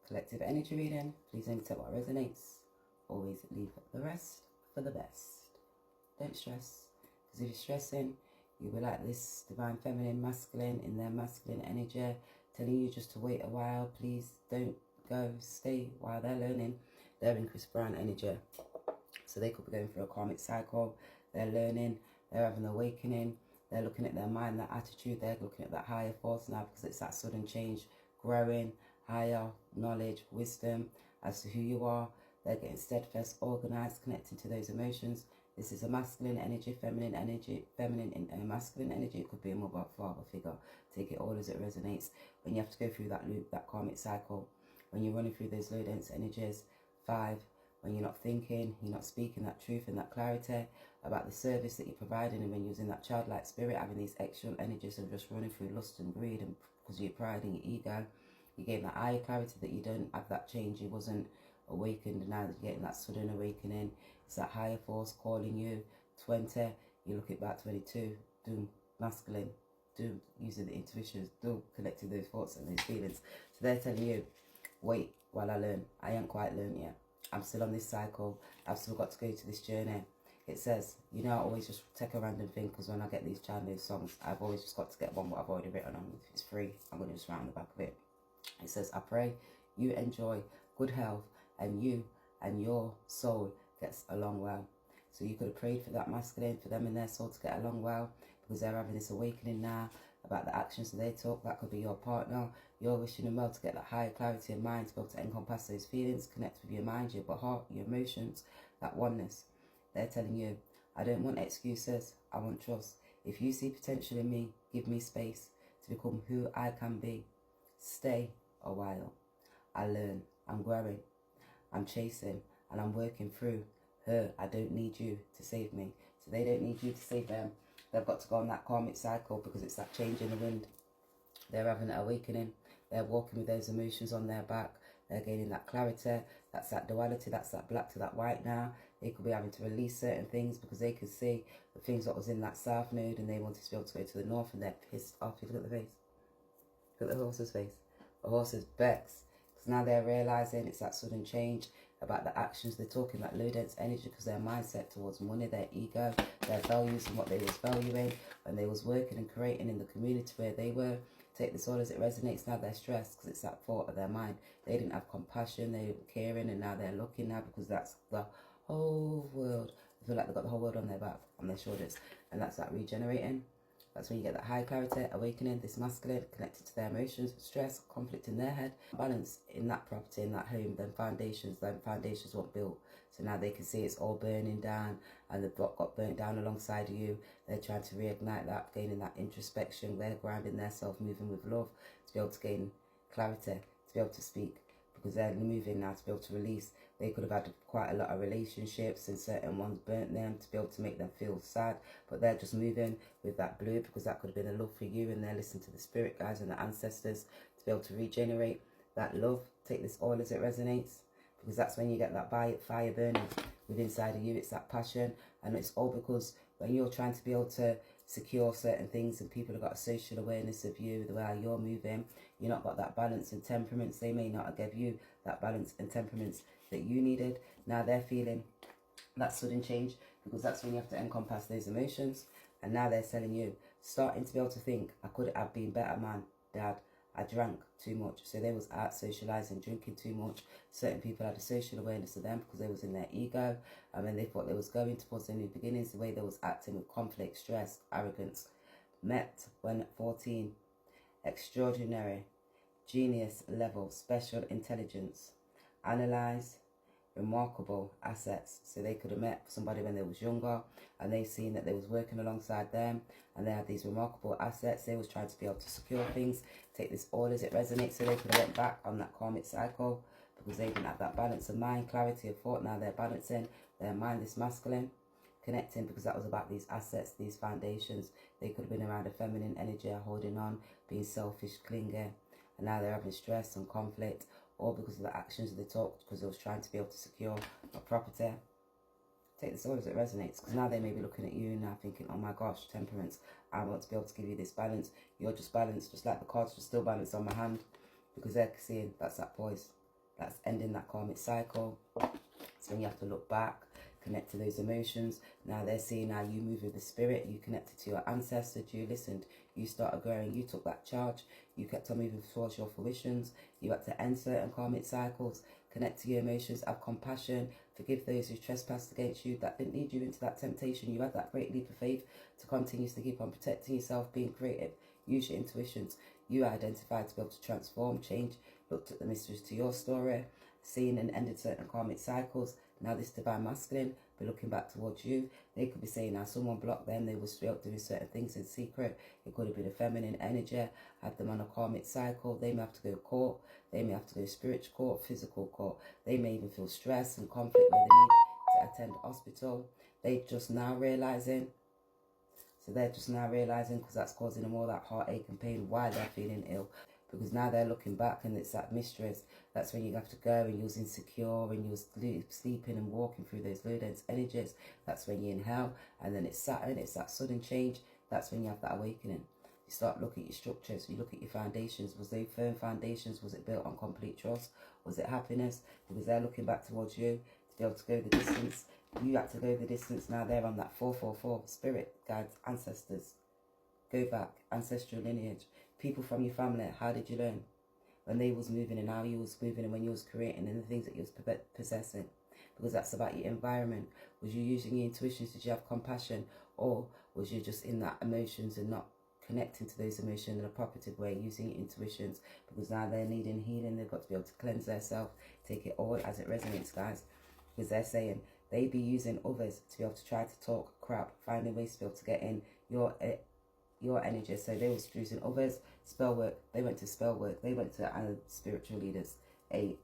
Collective energy reading. Please only take what resonates. Always leave the rest for the best. Don't stress, because if you're stressing, you'll be like this divine feminine masculine in their masculine energy, telling you just to wait a while. Please don't go, stay while they're learning. They're in Chris Brown energy, so they could be going through a karmic cycle. They're learning, they're having an awakening, they're looking at their mind, their attitude, they're looking at that higher force now, because it's that sudden change, growing, higher knowledge, wisdom as to who you are. They're getting steadfast, organized, connecting to those emotions. This is a masculine energy, feminine in a masculine energy. It could be a mother, father figure. Take it all as it resonates. When you have to go through that loop, that karmic cycle, when you're running through those low dense energies. 5, when you're not thinking, you're not speaking that truth and that clarity about the service that you're providing, and when you're using that childlike spirit, having these extra energies of just running through lust and greed, and because of your pride and your ego, you gain that higher clarity that you don't have that change. You wasn't awakened, and now that you're getting that sudden awakening. It's that higher force calling you. 20, you look at back. 22, doom, masculine, doom, using the intuitions, doom, collecting those thoughts and those feelings. So they're telling you, wait while I learn. I ain't quite learned yet. I'm still on this cycle. I've still got to go to this journey. It says, you know, I always just take a random thing, because when I get these channel songs, I've always just got to get one what I've already written on. If it's free, I'm going to just write on the back of it. It says, I pray you enjoy good health, and you and your soul gets along well. So you could have prayed for that masculine, for them and their soul to get along well, because they're having this awakening now about the actions that they took. That could be your partner. You're wishing them well to get that higher clarity of mind, to be able to encompass those feelings, connect with your mind, your heart, your emotions, that oneness. They're telling you, I don't want excuses, I want trust. If you see potential in me, give me space to become who I can be. Stay a while. I learn, I'm growing, I'm chasing, and I'm working through her. I don't need you to save me. So they don't need you to save them. They've got to go on that karmic cycle, because it's that change in the wind. They're having an awakening. They're walking with those emotions on their back. They're gaining that clarity. That's that duality. That's that black to that white now. They could be having to release certain things, because they could see the things that was in that south node, and they wanted to be able to go to the north, and they're pissed off. You look at the face. Look at the horse's face. The horse's becks. Because now they're realising it's that sudden change about the actions. They're talking that low dense energy, because their mindset towards money, their ego, their values, and what they was valuing when they was working and creating in the community where they were. Take this all as it resonates. Now they're stressed, because it's that thought of their mind. They didn't have compassion, they weren't caring, and now they're looking now, because that's the whole world. I feel like they've got the whole world on their back, on their shoulders, and that's that regenerating. That's when you get that high clarity, awakening, this masculine, connected to their emotions, stress, conflict in their head, balance in that property, in that home, them foundations weren't built. So now they can see it's all burning down, and the block got burnt down alongside of you. They're trying to reignite that, gaining that introspection. They're grounding themselves, moving with love, to be able to gain clarity, to be able to speak, because they're moving now to be able to release. They could have had quite a lot of relationships, and certain ones burnt them to be able to make them feel sad, but they're just moving with that blue, because that could have been a love for you, and they're listening to the spirit guides and the ancestors to be able to regenerate that love. Take this all as it resonates, because that's when you get that fire burning within inside of you. It's that passion, and it's all because when you're trying to be able to secure certain things, and people have got a social awareness of you, the way you're moving, you're not got that balance and temperaments. They may not have give you that balance and temperaments that you needed. Now they're feeling that sudden change, because that's when you have to encompass those emotions. And now they're telling you, starting to be able to think, I could have been better, man, dad. I drank too much. So they was out socialising, drinking too much. Certain people had a social awareness of them, because they was in their ego, and when they thought they was going towards their new beginnings, the way they was acting with conflict, stress, arrogance. Met when 14, extraordinary, genius level, special intelligence, analyze, remarkable assets. So they could have met somebody when they was younger, and they seen that they was working alongside them, and they had these remarkable assets. They was trying to be able to secure things. Take this all as it resonates. So they could have went back on that karmic cycle, because they didn't have that balance of mind, clarity of thought. Now they're balancing their mind, this masculine, connecting, because that was about these assets, these foundations. They could have been around a feminine energy, holding on, being selfish, clinging, and now they're having stress and conflict, all because of the actions that they took, because they was trying to be able to secure a property. Take this all as it resonates, because now they may be looking at you now thinking, oh my gosh, temperaments, I want to be able to give you this balance. You're just balanced, just like the cards are still balanced on my hand, because they're seeing that's that poise. That's ending that karmic cycle. So when you have to look back, connect to those emotions. Now they're seeing how you move with the spirit. You connected to your ancestors. You listened. You started growing. You took that charge. You kept on moving towards your fruitions. You had to end certain karmic cycles. Connect to your emotions. Have compassion. Forgive those who trespassed against you. That didn't lead you into that temptation. You had that great leap of faith to continuously keep on protecting yourself, being creative. Use your intuitions. You identified to be able to transform, change. Looked at the mysteries to your story. Seen and ended certain karmic cycles. Now this divine masculine be looking back towards you. They could be saying now someone blocked them. They were straight up doing certain things in secret. It could have been a feminine energy. Had them on a karmic cycle. They may have to go to court. They may have to go to spiritual court, physical court. They may even feel stress and conflict where they need to attend hospital. They just now realizing. So they're just now realizing, because that's causing them all that heartache and pain, why they're feeling ill. Because now they're looking back and it's that mistress. That's when you have to go and you're insecure and you're sleeping and walking through those low dense energies. That's when you're in hell. And then it's Saturn, it's that sudden change. That's when you have that awakening. You start looking at your structures, you look at your foundations. Was they firm foundations? Was it built on complete trust? Was it happiness? Because they're looking back towards you to be able to go the distance. You had to go the distance. Now they're on that 444, spirit, guides, ancestors. Go back, ancestral lineage. People from your family, how did you learn? When they was moving and how you was moving and when you was creating and the things that you was possessing. Because that's about your environment. Was you using your intuitions? Did you have compassion? Or was you just in that emotions and not connecting to those emotions in a positive way, using your intuitions? Because now they're needing healing. They've got to be able to cleanse themselves. Take it all as it resonates, guys. Because they're saying they be using others to be able to try to talk crap, finding ways to be able to get in your energy. So they was using others. Spell work. They went to spell work. They went to spiritual leaders. They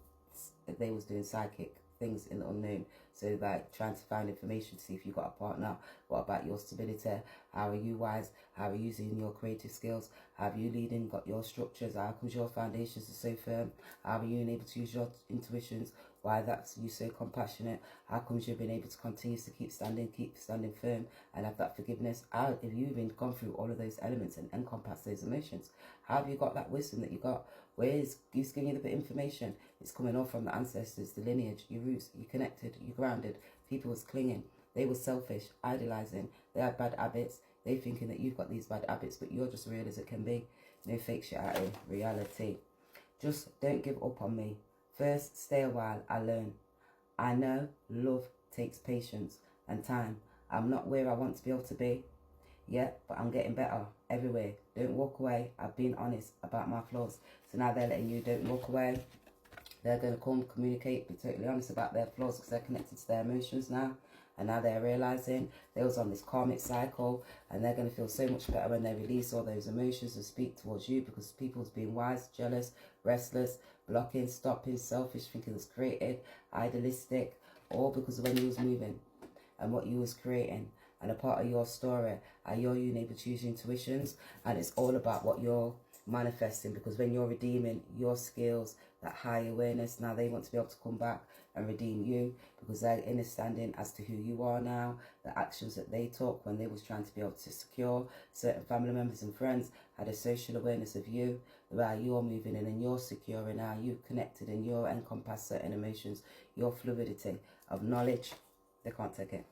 was doing psychic things in the unknown. So like trying to find information to see if you got a partner. What about your stability? How are you wise? How are you using your creative skills? How have you leading? Got your structures? How comes your foundations are so firm? How are you able to use your intuitions? Why that's you so compassionate? How comes you've been able to continue to keep standing firm and have that forgiveness? How have you even gone through all of those elements and encompassed those emotions? How have you got that wisdom that you got? Where is Goose giving you the bit of information? It's coming all from the ancestors, the lineage, your roots, you connected, you grounded. People was clinging. They were selfish, idolizing. They had bad habits. They thinking that you've got these bad habits, but you're just real as it can be. No fake shit out of reality. Just don't give up on me. First, stay a while, I learn. I know love takes patience and time. I'm not where I want to be able to be yet, but I'm getting better everywhere. Don't walk away. I've been honest about my flaws. So now they're letting you don't walk away. They're going to come, communicate, be totally honest about their flaws because they're connected to their emotions now. And now they're realizing they was on this karmic cycle and they're going to feel so much better when they release all those emotions and speak towards you because people's being wise, jealous, restless, blocking, stopping, selfish, thinking it's created, idealistic, all because of when you was moving and what you was creating. And a part of your story, how you're able to use your intuitions, and it's all about what you're manifesting because when you're redeeming your skills, that high awareness, now they want to be able to come back and redeem you because they're understanding as to who you are now, the actions that they took when they was trying to be able to secure. Certain family members and friends had a social awareness of you, the way you're moving in and you're secure and how you've connected and you're encompassed certain emotions, your fluidity of knowledge. They can't take it.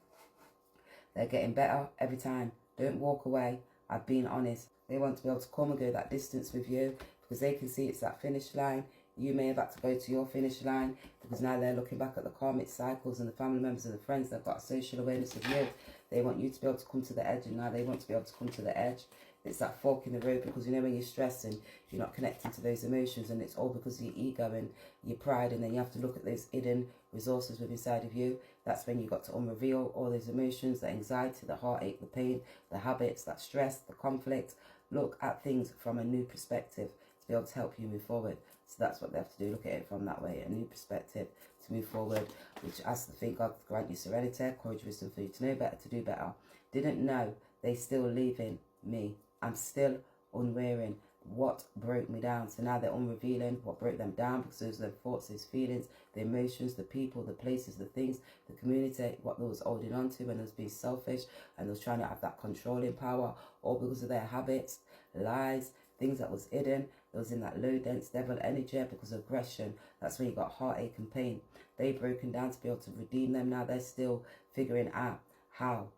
They're getting better every time. Don't walk away. I've been honest. They want to be able to come and go that distance with you because they can see it's that finish line. You may have had to go to your finish line because now they're looking back at the karmic cycles and the family members and the friends that have got a social awareness of you. They want you to be able to come to the edge and now they want to be able to come to the edge. It's that fork in the road because you know when you're stressing, you're not connecting to those emotions and it's all because of your ego and your pride, and then you have to look at those hidden resources within inside of you. That's when you got to unreveal all those emotions, the anxiety, the heartache, the pain, the habits, that stress, the conflict. Look at things from a new perspective to be able to help you move forward. So that's what they have to do, look at it from that way, a new perspective to move forward, which asks to think God grant you serenity, courage, wisdom for you to know better, to do better. Didn't know, they still leaving me. I'm still unwearing what broke me down. So now they're unrevealing what broke them down because those are their thoughts, those feelings, the emotions, the people, the places, the things, the community, what they was holding on to when they was being selfish and they was trying to have that controlling power, all because of their habits, lies, things that was hidden. It was in that low dense devil energy because of aggression. That's when you got heartache and pain. They've broken down to be able to redeem them. Now they're still figuring out how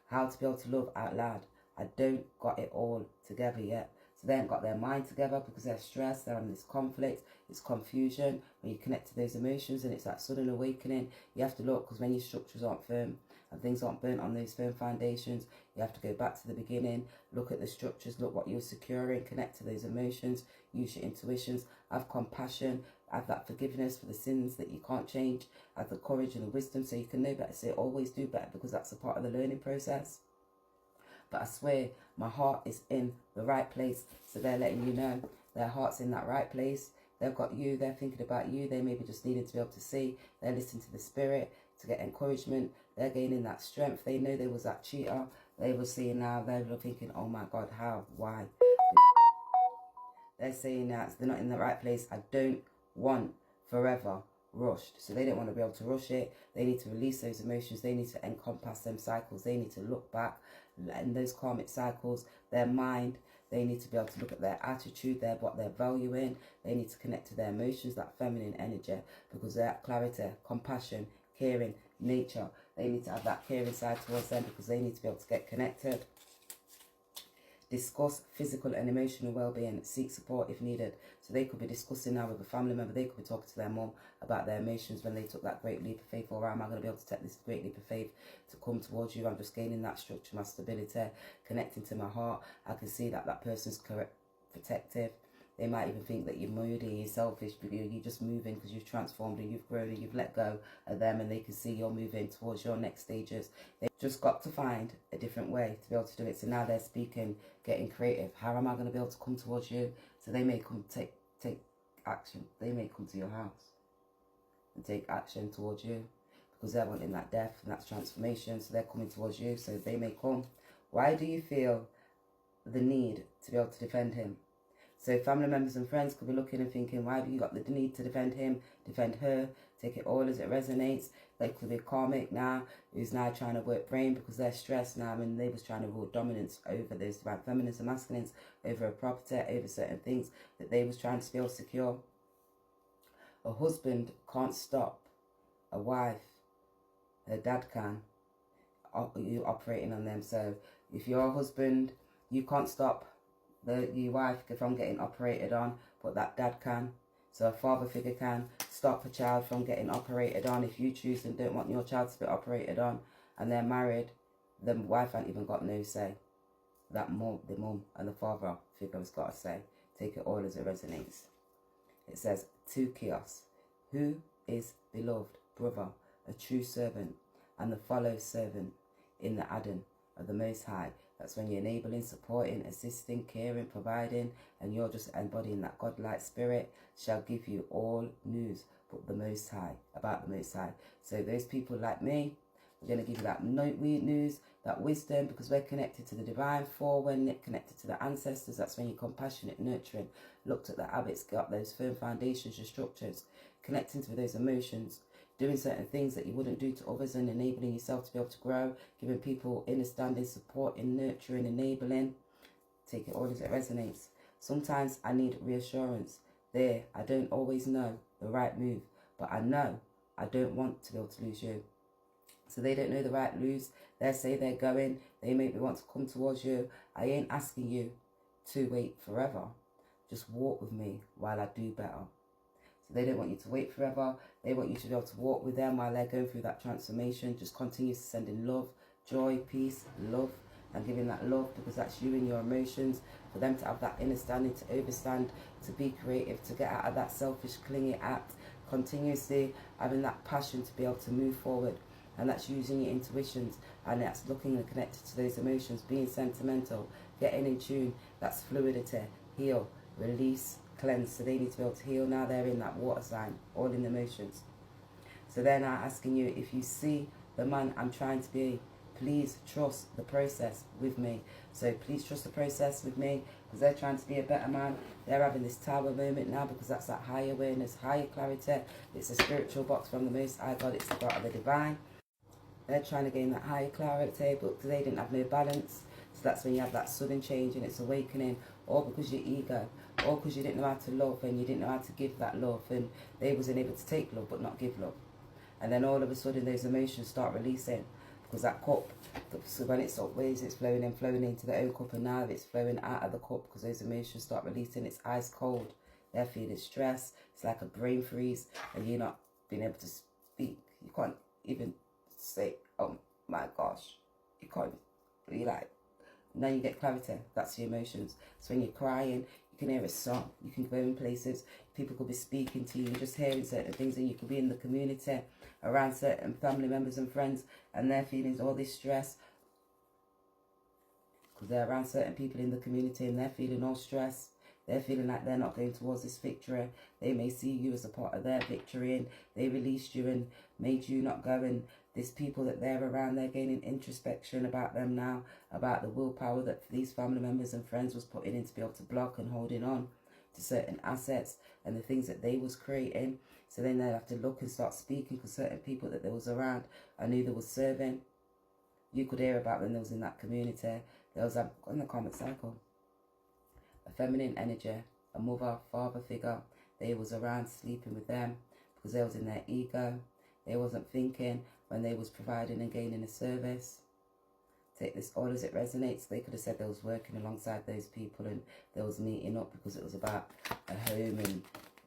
to be able to love out loud. I don't got it all together yet. So they haven't got their mind together because they're stressed, they're in this conflict, it's confusion. When you connect to those emotions and it's that sudden awakening, you have to look, because when your structures aren't firm and things aren't burnt on those firm foundations, you have to go back to the beginning, look at the structures, look what you're securing, connect to those emotions, use your intuitions, have compassion, have that forgiveness for the sins that you can't change, have the courage and the wisdom so you can know better, so always do better, because that's a part of the learning process. But I swear, my heart is in the right place. So they're letting you know their heart's in that right place. They've got you. They're thinking about you. They maybe just needed to be able to see. They're listening to the spirit to get encouragement. They're gaining that strength. They know there was that cheater. They were seeing now. They're thinking, oh my God, how? Why? They're saying that they're not in the right place. I don't want forever rushed. So they don't want to be able to rush it. They need to release those emotions. They need to encompass them cycles. They need to look back in those karmic cycles, their mind. They need to be able to look at their attitude, what they're valuing. They need to connect to their emotions, that feminine energy, because they're clarity, compassion, caring, nature. They need to have that caring side towards them because they need to be able to get connected. Discuss physical and emotional well-being, seek support if needed. So they could be discussing now with a family member, they could be talking to their mom about their emotions when they took that great leap of faith, or am I going to be able to take this great leap of faith to come towards you? I'm just gaining that structure, my stability, connecting to my heart. I can see that that person's protective. They might even think that you're moody, you're selfish, but you're just moving because you've transformed and you've grown and you've let go of them, and they can see you're moving towards your next stages. They've just got to find a different way to be able to do it. So now they're speaking, getting creative. How am I going to be able to come towards you? So they may come take action. They may come to your house and take action towards you because they're wanting that death and that's transformation. So they're coming towards you. So they may come. Why do you feel the need to be able to defend him? So family members and friends could be looking and thinking, why have you got the need to defend him, defend her, take it all as it resonates? They could be karmic now, who's now trying to work brain because they're stressed now, and they was trying to rule dominance over those divine feminines and masculines, over a property, over certain things that they was trying to feel secure. A husband can't stop a wife, her dad can, you operating on them. So if you're a husband, you can't stop your wife from getting operated on, but that dad can. So a father figure can stop a child from getting operated on if you choose and don't want your child to be operated on, and they're married. The wife ain't even got no say. The mum and the father figure has got a say. Take it all as it resonates. It says, to chaos, who is beloved brother, a true servant, and the follow servant in the Adon of the Most High. That's when you're enabling, supporting, assisting, caring, providing, and you're just embodying that godlike spirit, shall give you all news but the Most High, about the Most High. So those people like me, we're going to give you that news, that wisdom, because we're connected to the divine for, when connected to the ancestors. That's when you're compassionate, nurturing, looked at the habits, got those firm foundations, your structures, connecting to those emotions, doing certain things that you wouldn't do to others, and enabling yourself to be able to grow, giving people understanding, supporting, nurturing, enabling. Take it all as it resonates. Sometimes I need reassurance. There, I don't always know the right move, but I know I don't want to be able to lose you. So they don't know the right moves. They say they're going. They make me want to come towards you. I ain't asking you to wait forever. Just walk with me while I do better. They don't want you to wait forever. They want you to be able to walk with them while they're going through that transformation. Just continue sending love, joy, peace, love, and giving that love, because that's you and your emotions. For them to have that understanding, to overstand, to be creative, to get out of that selfish, clingy act. Continuously having that passion to be able to move forward. And that's using your intuitions. And that's looking and connected to those emotions. Being sentimental, getting in tune. That's fluidity, heal, release, cleanse. So they need to be able to heal. Now they're in that water sign, all in the emotions. So they're now asking you, if you see the man I'm trying to be, please trust the process with me. So please trust the process with me, because they're trying to be a better man. They're having this tower moment now, because that's that higher awareness, higher clarity. It's a spiritual box from the Most High God. It's the part of the divine. They're trying to gain that higher clarity, but they didn't have no balance. So that's when you have that sudden change, and it's awakening or because your ego, or because you didn't know how to love and you didn't know how to give that love, and they wasn't able to take love but not give love. And then all of a sudden those emotions start releasing, because that cup, so when it's always, it's flowing in, flowing into the own cup, and now it's flowing out of the cup because those emotions start releasing. It's ice cold. They're feeling stress. It's like a brain freeze, and you're not being able to speak. You can't even say, oh my gosh. You can't, you're like, now you get clarity. That's the emotions. So when you're crying, you can hear a song. You can go in places. People could be speaking to you, just hearing certain things, and you could be in the community around certain family members and friends, and their feelings, all this stress, because they're around certain people in the community and they're feeling all stress. They're feeling like they're not going towards this victory. They may see you as a part of their victory, and they released you and made you not go. And these people that they're around, they're gaining introspection about them now, about the willpower that these family members and friends was putting in to be able to block and holding on to certain assets and the things that they was creating. So then they have to look and start speaking, because certain people that they was around, I knew they was serving. You could hear about when they was in that community. There was in the karmic cycle, a feminine energy, a mother, father figure. They was around sleeping with them because they was in their ego. They wasn't thinking when they was providing and gaining a service. Take this all as it resonates. They could have said they was working alongside those people and they was meeting up because it was about a home and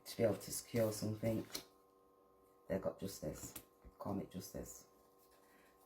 to be able to secure something. They got justice, karmic justice.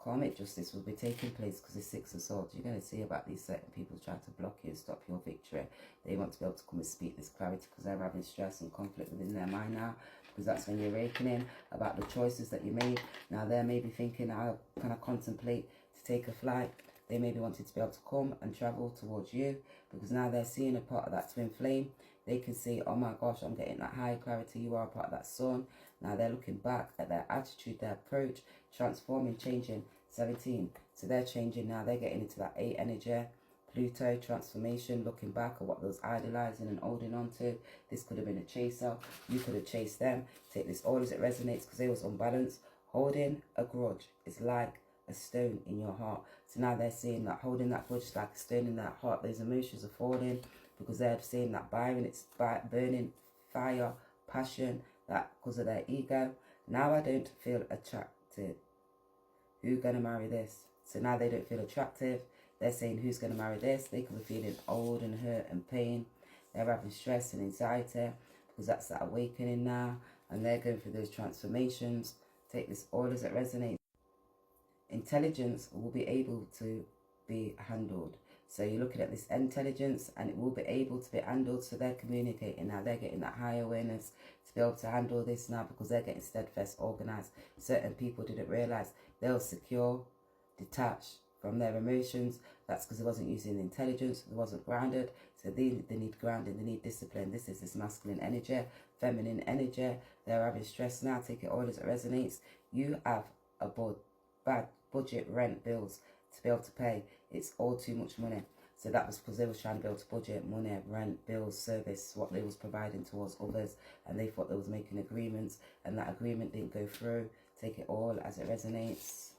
Karmic justice will be taking place because the Six of Swords. You're going to see about these certain people trying to block you and stop your victory. They want to be able to come and speak this clarity because they're having stress and conflict within their mind now. Because that's when you're awakening about the choices that you made. Now they're maybe thinking, how can I contemplate to take a flight? They maybe wanted to be able to come and travel towards you, because now they're seeing a part of that twin flame. They can see, oh my gosh, I'm getting that high clarity. You are a part of that sun. Now they're looking back at their attitude, their approach, transforming, changing. 17. So they're changing now. They're getting into that 8 energy. Pluto, transformation, looking back at what they was idolizing and holding on to. This could have been a chaser. You could have chased them. Take this all as it resonates because they was unbalanced. Holding a grudge is like a stone in your heart. So now they're seeing that holding that grudge is like a stone in their heart. Those emotions are falling because they're seeing that it's burning fire, passion, that because of their ego. Now I don't feel attracted. Who's going to marry this? So now they don't feel attractive. They're saying, who's going to marry this? They could be feeling old and hurt and pain. They're having stress and anxiety because that's that awakening now. And they're going through those transformations. Take this all as it resonates. Intelligence will be able to be handled. So you're looking at this intelligence and it will be able to be handled. So they're communicating now. They're getting that high awareness to be able to handle this now because they're getting steadfast, organized. Certain people didn't realize they were secure, detached from their emotions. That's because they wasn't using intelligence. They wasn't grounded. So they need grounding. They need discipline. This is this masculine energy, feminine energy. They're having stress now. Take it all as it resonates. You have a bad budget, rent, bills to be able to pay. It's all too much money. So that was because they was trying to be able to budget money, rent, bills, service, what they was providing towards others, and they thought they was making agreements, and that agreement didn't go through. Take it all as it resonates.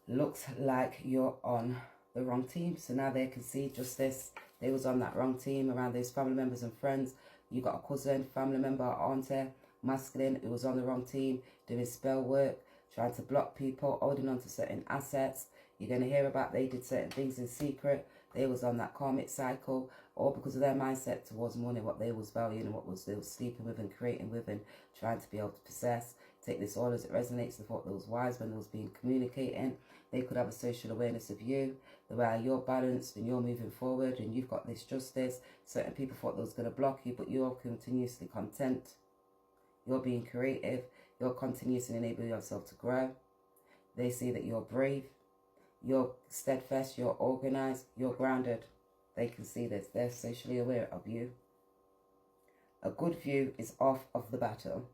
Looks like you're on the wrong team. So now they can see justice. They was on that wrong team around those family members and friends. You got a cousin, family member, auntie, masculine, who was on the wrong team, doing spell work, trying to block people, holding on to certain assets. You're going to hear about they did certain things in secret. They was on that karmic cycle, all because of their mindset towards money, what they was valuing and what was they was sleeping with and creating with and trying to be able to possess. Take this all as it resonates. They thought they was wise when they was being communicating. They could have a social awareness of you, the way you're balanced and you're moving forward and you've got this justice. Certain people thought they was going to block you, but you're continuously content. You're being creative. You're continuously enabling yourself to grow. They see that you're brave. You're steadfast, you're organized, you're grounded. They can see this. They're socially aware of you. A good view is off of the battle.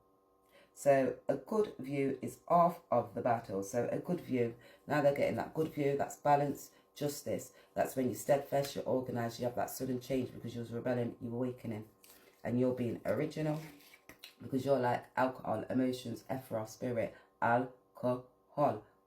So a good view is off of the battle. So a good view, now they're getting that good view, that's balance, justice. That's when you're steadfast, you're organized, you have that sudden change because you was rebelling, you're awakening. And you're being original because you're like alcohol, emotions, ephra, spirit, alcohol,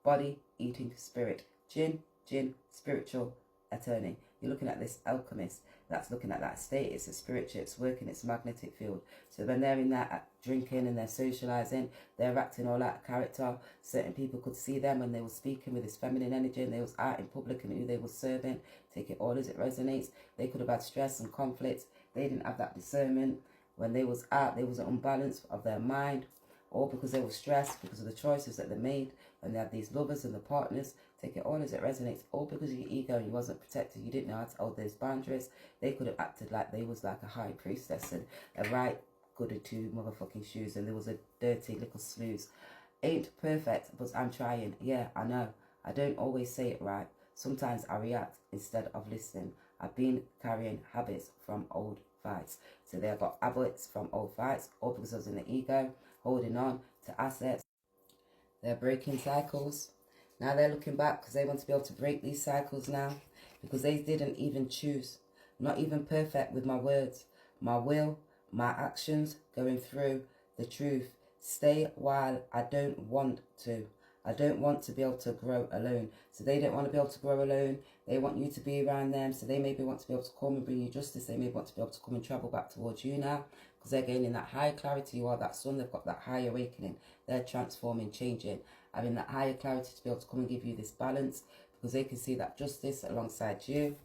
body, eating, spirit. Jinn, spiritual attorney. You're looking at this alchemist that's looking at that state. It's a spiritual, it's working its magnetic field. So when they're in that drinking and they're socializing, they're acting all out of character. Certain people could see them when they were speaking with this feminine energy and they was out in public and who they were serving. Take it all as it resonates. They could have had stress and conflict. They didn't have that discernment. When they was out, there was an unbalance of their mind, or because they were stressed because of the choices that they made. And they had these lovers and the partners. Take it all as it resonates, all because of your ego and you wasn't protected. You didn't know how to hold those boundaries. They could have acted like they was like a high priestess and a right goody two motherfucking shoes, and there was a dirty little snooze. Ain't perfect, but I'm trying. Yeah, I know. I don't always say it right. Sometimes I react instead of listening. I've been carrying habits from old fights. So they've got habits from old fights, all because I was in the ego, holding on to assets. They're breaking cycles. Now they're looking back because they want to be able to break these cycles now, because they didn't even choose. Not even perfect with my words, my will, my actions, going through the truth. Stay while I don't want to. I don't want to be able to grow alone. So they don't want to be able to grow alone. They want you to be around them. So they maybe want to be able to come and bring you justice. They may want to be able to come and travel back towards you now, because they're gaining that higher clarity. You are that sun. They've got that higher awakening. They're transforming, changing, having that higher clarity to be able to come and give you this balance, because they can see that justice alongside you.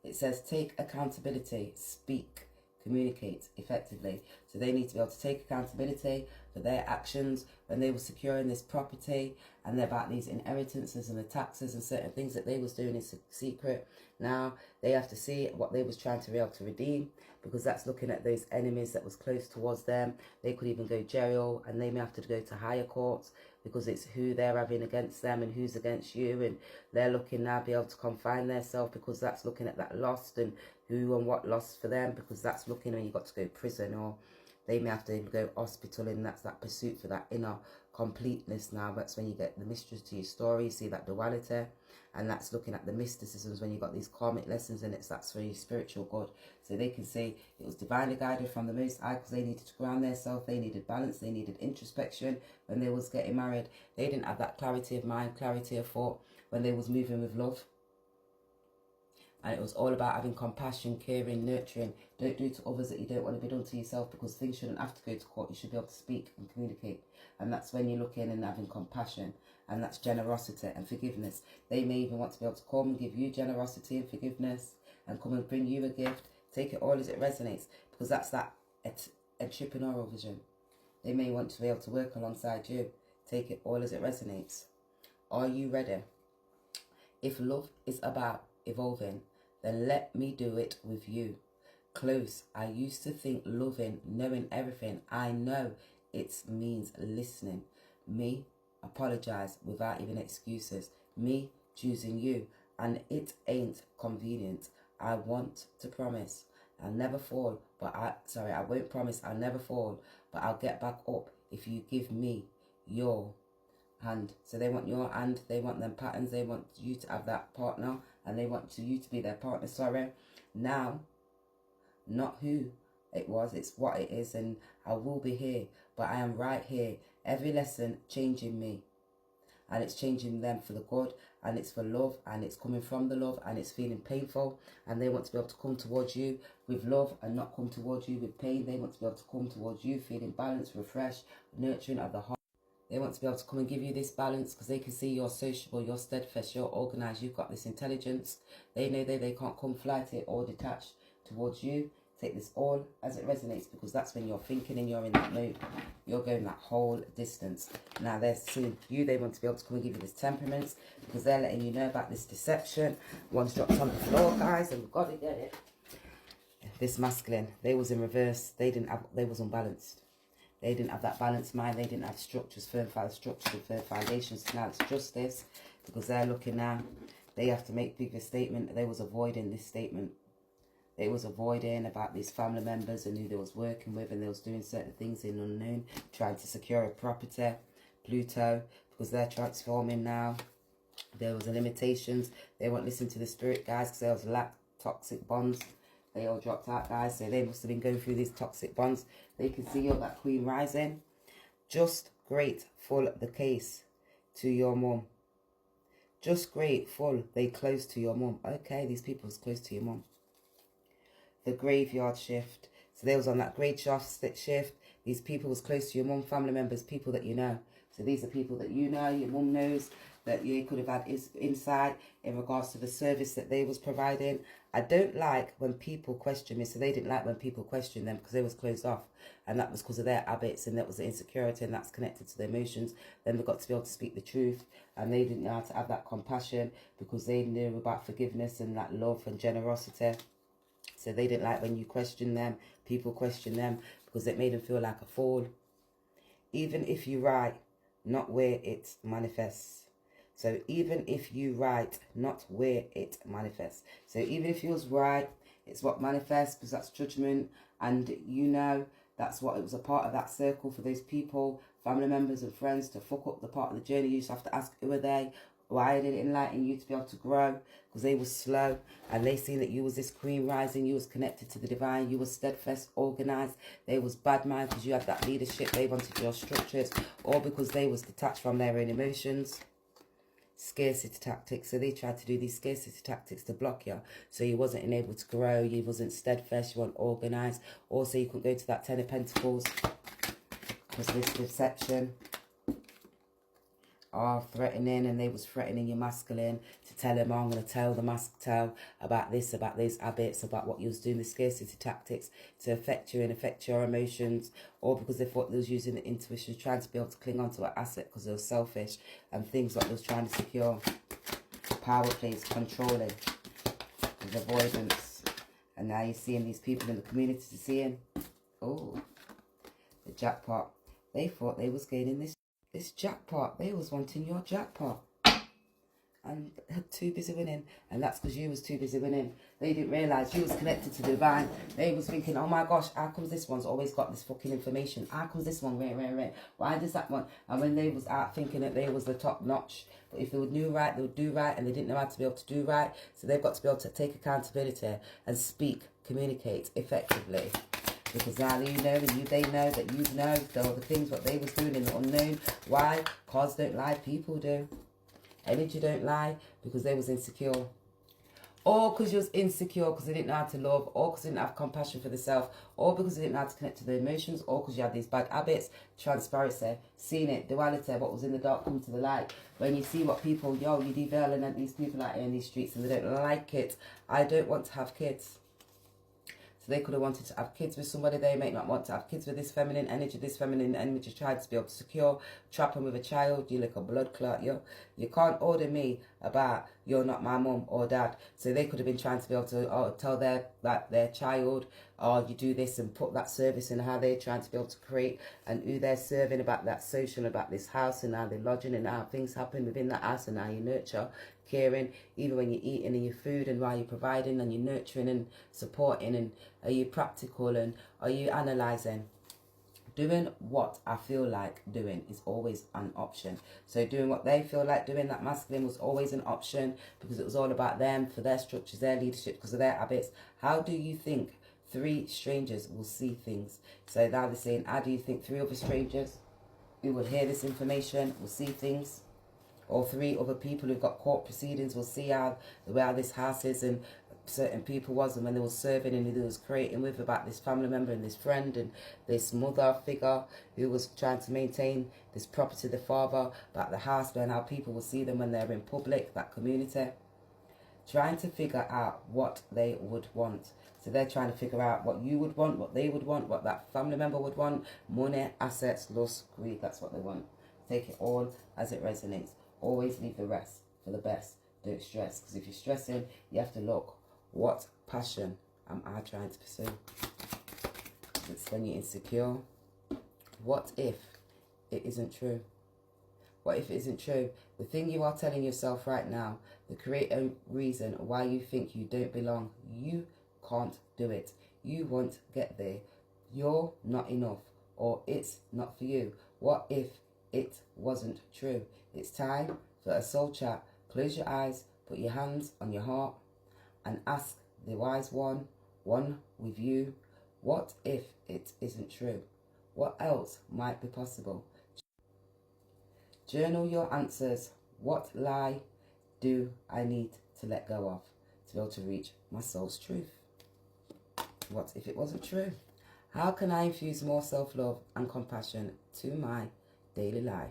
It says take accountability, speak, communicate effectively. So they need to be able to take accountability for their actions when they were securing this property, and they're about these inheritances and the taxes and certain things that they was doing in secret. Now they have to see what they was trying to be able to redeem, because that's looking at those enemies that was close towards them. They could even go jail, and they may have to go to higher courts, because it's who they're having against them and who's against you, and they're looking now be able to confine themselves, because that's looking at that lost and who and what lost for them, because that's looking when you got to go to prison, or they may have to go hospital, and that's that pursuit for that inner completeness now. That's when you get the mystery to your story, see that duality, and that's looking at the mysticisms when you got these karmic lessons, and that's for your spiritual God. So they can say it was divinely guided from the Most High, because they needed to ground themselves, they needed balance, they needed introspection when they was getting married. They didn't have that clarity of mind, clarity of thought when they was moving with love. And it was all about having compassion, caring, nurturing. Don't do to others that you don't want to be done to yourself, because things shouldn't have to go to court. You should be able to speak and communicate. And that's when you're looking and having compassion. And that's generosity and forgiveness. They may even want to be able to come and give you generosity and forgiveness, and come and bring you a gift. Take it all as it resonates, because that's that entrepreneurial vision. They may want to be able to work alongside you. Take it all as it resonates. Are you ready? If love is about evolving, then let me do it with you. Close. I used to think loving, knowing everything. I know it means listening. Me, apologize without even excuses. Me, choosing you. And it ain't convenient. I want to promise I'll never fall, but I won't promise I'll never fall, but I'll get back up if you give me your hand. So they want your hand, they want them patterns, they want you to have that partner, and they want you to be their partner. Sorry, now, not who it was, it's what it is, and I will be here, but I am right here. Every lesson changing me, and it's changing them for the good, and it's for love, and it's coming from the love, and it's feeling painful, and they want to be able to come towards you with love and not come towards you with pain. They want to be able to come towards you feeling balanced, refreshed, nurturing of the heart. They want to be able to come and give you this balance, because they can see you're sociable, you're steadfast, you're organised, you've got this intelligence. They know they can't come flighty or detached towards you. Take this all as it resonates, because that's when you're thinking and you're in that mode. You're going that whole distance. Now they're seeing you, they want to be able to come and give you this temperament, because they're letting you know about this deception. One's dropped on the floor, guys, and we've got to get it. This masculine, they was in reverse. They was unbalanced. They didn't have that balanced mind. They didn't have structures, firm structures and firm foundations. Now it's justice, because they're looking now. They have to make bigger statement. They was avoiding this statement. They was avoiding about these family members and who they was working with, and they was doing certain things in unknown, trying to secure a property. Pluto, because they're transforming now. There was limitations. They won't listen to the spirit, guys, because there was lack, toxic bonds. They all dropped out, guys, so they must have been going through these toxic bonds. They can see you're that queen rising. Just grateful the case to your mum. Just grateful they close to your mum. Okay, these people was close to your mum. The graveyard shift. So they was on that graveyard shift. These people was close to your mum, family members, people that you know. So these are people that you know, your mum knows, that you could have had insight in regards to the service that they was providing. I don't like when people question me. So they didn't like when people questioned them because they was closed off. And that was because of their habits, and that was the insecurity, and that's connected to their emotions. Then they've got to be able to speak the truth. And they didn't know how to have that compassion because they knew about forgiveness and that love and generosity. So they didn't like when you question them, people question them, because it made them feel like a fool. Even if you write, not where it manifests. So even if you write, not where it manifests. So even if yours right, it's what manifests, because that's judgment. And you know, that's what it was, a part of that circle for those people, family members and friends, to fuck up the part of the journey. You just have to ask, who are they? Why did it enlighten you to be able to grow? Because they were slow, and they seen that you was this queen rising, you was connected to the divine, you was steadfast, organized. They was bad mind because you had that leadership, they wanted your structures, or because they was detached from their own emotions. Scarcity tactics. So they tried to do these scarcity tactics to block you, so you wasn't able to grow, you wasn't steadfast, you weren't organized. Also, you couldn't go to that 10 of Pentacles because of this deception. Are threatening, and they was threatening your masculine to tell him, oh, I'm going to tell the tell about this, about these habits, about what you was doing, the scarcity tactics to affect you and affect your emotions, or because they thought they was using the intuition, trying to be able to cling on to an asset because they were selfish, and things like they was trying to secure. Power plays, controlling, with avoidance. And now you're seeing these people in the community seeing, oh, the jackpot. They thought they was gaining this jackpot. They was wanting your jackpot, and too busy winning. And that's because you was too busy winning. They didn't realise you was connected to the divine. They was thinking, oh my gosh, how comes this one's always got this fucking information? How comes this one rare? Why does that one? And when they was out thinking that they was the top notch, but if they would knew right, they would do right, and they didn't know how to be able to do right. So they've got to be able to take accountability and speak, communicate effectively. Because now you know, and they know that you know the things what they was doing in the unknown. Why? Cards don't lie, people do. Energy don't lie, because they was insecure. Or because you was insecure because they didn't know how to love, or because they didn't have compassion for the self, or because they didn't know how to connect to their emotions, or because you had these bad habits. Transparency, seeing it, duality, what was in the dark come to the light. When you see what people, you deveiling at these people out here in these streets and they don't like it. I don't want to have kids. So they could have wanted to have kids with somebody. They may not want to have kids with this feminine energy tried to be able to secure, trap them with a child. You like a blood clot. You can't order me about you're not my mum or dad. So they could have been trying to be able to tell their child, oh, you do this, and put that service in how they're trying to be able to create, and who they're serving, about that social, about this house, and how they're lodging, and how things happen within that house, and how you nurture, caring, even when you're eating and your food, and while you're providing and you're nurturing and supporting, and are you practical, and are you analysing? Doing what I feel like doing is always an option. So doing what they feel like doing, that masculine, was always an option, because it was all about them, for their structures, their leadership, because of their habits. How do you think 3 strangers will see things? So now they're saying, how do you think 3 other strangers who will hear this information will see things? Or 3 other people who've got court proceedings will see how this house is, and certain people was, and when they were serving and who they was creating with, about this family member and this friend and this mother figure who was trying to maintain this property, the father, about the house, and how people will see them when they're in public, that community. Trying to figure out what they would want. So they're trying to figure out what you would want, what they would want, what that family member would want. Money, assets, lust, greed, that's what they want. Take it all as it resonates. Always leave the rest for the best. Don't stress, because if you're stressing, you have to look, what passion am I trying to pursue? It's when you're insecure. What if it isn't true? What if it isn't true? The thing you are telling yourself right now, the creative reason why you think you don't belong, you can't do it. You won't get there. You're not enough, or it's not for you. What if it wasn't true? It's time for a soul chat. Close your eyes, put your hands on your heart, and ask the wise one with you, what if it isn't true? What else might be possible? Journal your answers. What lie do I need to let go of to be able to reach my soul's truth? What if it wasn't true? How can I infuse more self-love and compassion to my daily life?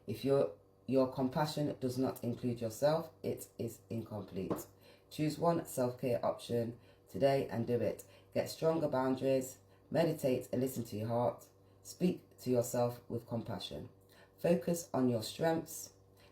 If your compassion does not include yourself, it is incomplete. Choose one self-care option today and do it. Get stronger boundaries, meditate and listen to your heart. Speak to yourself with compassion. Focus on your strengths.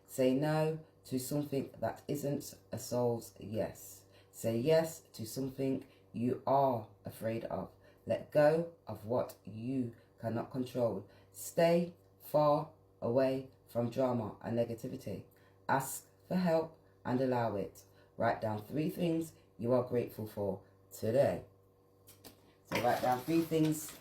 Say no to something that isn't a soul's yes. Say yes to something you are afraid of. Let go of what you cannot control. Stay far away from drama and negativity. Ask for help and allow it. Write down 3 things you are grateful for today. So write down 3 things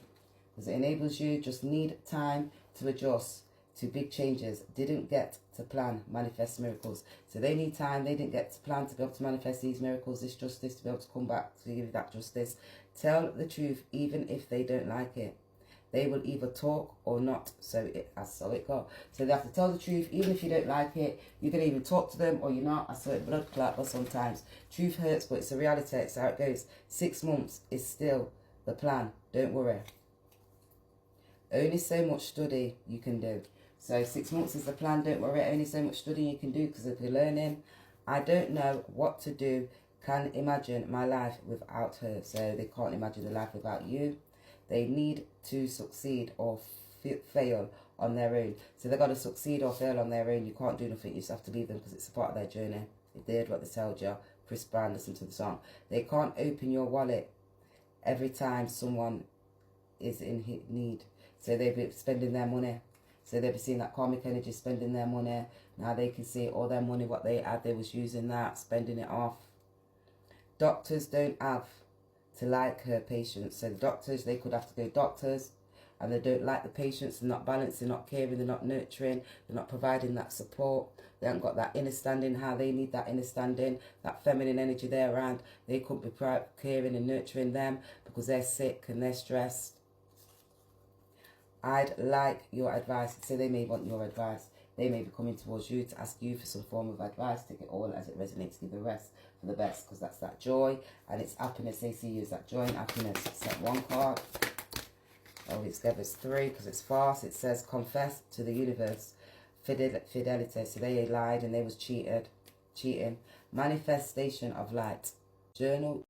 because it enables you. Just need time to adjust to big changes. Didn't get to plan, manifest miracles. So they need time. They didn't get to plan to be able to manifest these miracles, this justice, to be able to come back to give that justice. Tell the truth even if they don't like it. They will either talk or not, so it goes. So they have to tell the truth even if you don't like it. You can even talk to them or you're not. I saw it blood clot, but sometimes truth hurts, but it's a reality. It's how it goes. 6 months is still the plan. Don't worry. Only so much study you can do. So 6 months is the plan. Don't worry. Only so much study you can do because if you're learning, I don't know what to do. Can imagine my life without her. So they can't imagine the life without you. They need to succeed or fail on their own. So they've got to succeed or fail on their own. You can't do nothing. You just have to leave them because it's a part of their journey. They did what they told you. Chris Brown, listen to the song. They can't open your wallet every time someone is in need. So they've been spending their money. So they've been seeing that karmic energy spending their money. Now they can see all their money, what they had, they was using that, spending it off. Doctors don't have to like her patients. So the doctors, they could have to go doctors and they don't like the patients. They're not balanced, they're not caring, they're not nurturing, they're not providing that support. They haven't got that inner standing, how they need that inner standing, that feminine energy there around. They couldn't be caring and nurturing them because they're sick and they're stressed. I'd like your advice. So they may want your advice. They may be coming towards you to ask you for some form of advice. Take it all as it resonates. Give the rest for the best because that's that joy and it's happiness. They see you as that joy and happiness. Set 1 card. Oh, it's together. It's 3 because it's fast. It says confess to the universe. Fidelity. So they lied and they was cheating. Manifestation of light. Journal